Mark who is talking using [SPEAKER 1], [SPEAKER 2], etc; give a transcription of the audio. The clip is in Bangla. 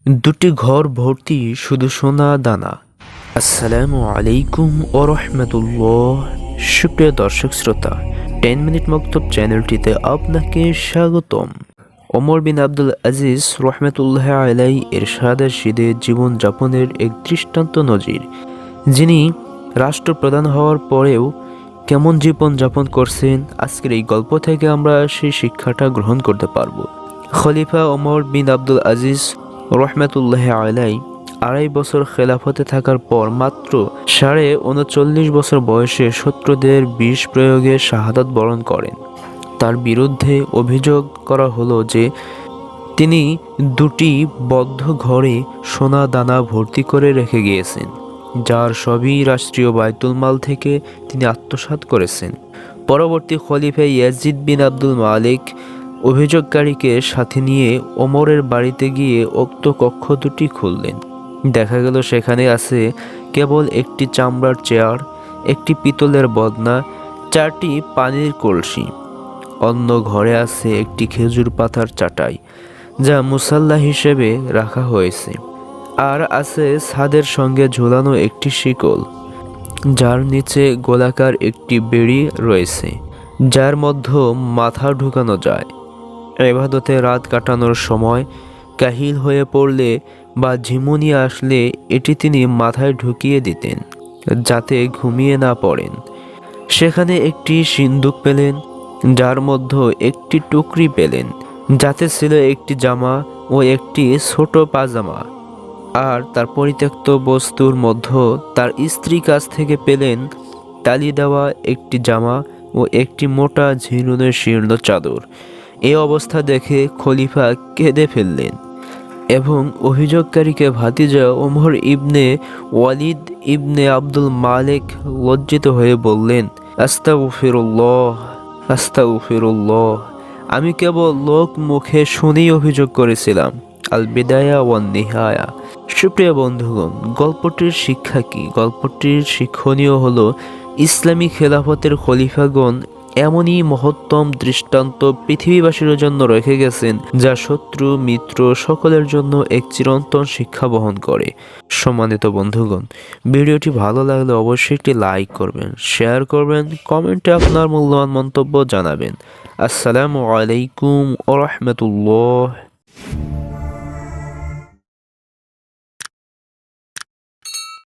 [SPEAKER 1] দুটি ঘর ভর্তি শুধু সোনা দানা। আসসালামু আলাইকুম ওয়া রাহমাতুল্লাহ। সুপ্রিয় দর্শক শ্রোতা, 10 মিনিট মক্তব চ্যানেলটিতে আপনাকে স্বাগতম। ওমর বিন আব্দুল আজিজ রহমতুল্লাহ আলাই ইরশাদ-এ-রশিদে জীবনযাপনের এক দৃষ্টান্ত নজির। যিনি রাষ্ট্রপ্রধান হওয়ার পরেও কেমন জীবনযাপন করছেন, আজকের এই গল্প থেকে আমরা সেই শিক্ষাটা গ্রহণ করতে পারব। খলিফা ওমর বিন আব্দুল আজিজ রহমতুল্লাহ আলাই 2.5 বছর খেলাফতে থাকার পর মাত্র 39.5 বছর বয়সে শত্রুদের বিষ প্রয়োগে শাহাদাত বরণ করেন। তার বিরুদ্ধে অভিযোগ করা হলো যে তিনি দুটি বদ্ধ ঘরে সোনা দানা ভর্তি করে রেখে গিয়েছেন, যার সবই রাষ্ট্রীয় বায়তুল মাল থেকে তিনি আত্মসাৎ করেছেন। পরবর্তী খলিফা ইয়াজিদ বিন আব্দুল মালিক অভিযোগকারীকে সাথে নিয়ে ওমরের বাড়িতে গিয়ে উক্ত কক্ষ দুটি খুললেন। দেখা গেল সেখানে আছে কেবল একটি চামড়ার চেয়ার, একটি পিতলের বদনা, 4টি পানির কলসি। অন্য ঘরে আছে একটি খেজুর পাতার চাটাই, যা মুসাল্লা হিসেবে রাখা হয়েছে। আর আছে ছাদের সঙ্গে ঝুলানো একটি শিকল, যার নিচে গোলাকার একটি বেড়ি রয়েছে, যার মধ্যে মাথা ঢুকানো যায়। ইবাদতে রাত কাটানোর সময় কাহিল হয়ে পড়লে বা ঝিমুনি আসলে এটি তিনি মাথায় ঢুকিয়ে দিতেন, যাতে ঘুমিয়ে না পড়েন। সেখানে একটি সিন্দুক পেলেন, যার মধ্যে একটি টুকরি পেলেন, যাতে ছিল একটি জামা ও একটি ছোট পাজামা। আর তার পরিত্যক্ত বস্তুর মধ্যে তার স্ত্রীর কাছ থেকে পেলেন টালি দেওয়া একটি জামা ও একটি মোটা ঝিনুনের শীর্ণ চাদর। এই অবস্থা দেখে খলিফা কেঁদে ফেললেন এবং অভিযোগকারীকে ভাতিজা ওমর ইবনে ওয়ালিদ ইবনে আব্দুল মালিক লজ্জিত হয়ে বললেন, আস্তাগফিরুল্লাহ, আস্তাগফিরুল্লাহ, আমি কেবল লোক মুখে শুনেই অভিযোগ করেছিলাম। আল বিদায়া ওয়ান নিহায়া। সুপ্রিয় বন্ধুগণ, গল্পটির শিক্ষা কি? গল্পটির শিক্ষণীয় হলো ইসলামী খেলাফতের খলিফাগণ এমনই মহত্তম দৃষ্টান্ত পৃথিবীবাসীর জন্য রেখে গেছেন, যা শত্রু মিত্র সকলের জন্য এক চিরন্তন শিক্ষা বহন করে। সম্মানিত বন্ধুগণ, ভিডিওটি ভালো লাগলে অবশ্যই একটি লাইক করবেন, শেয়ার করবেন, কমেন্টে আপনার মূল্যবান মন্তব্য জানাবেন। আসসালামু আলাইকুম ওয়া রাহমাতুল্লাহ।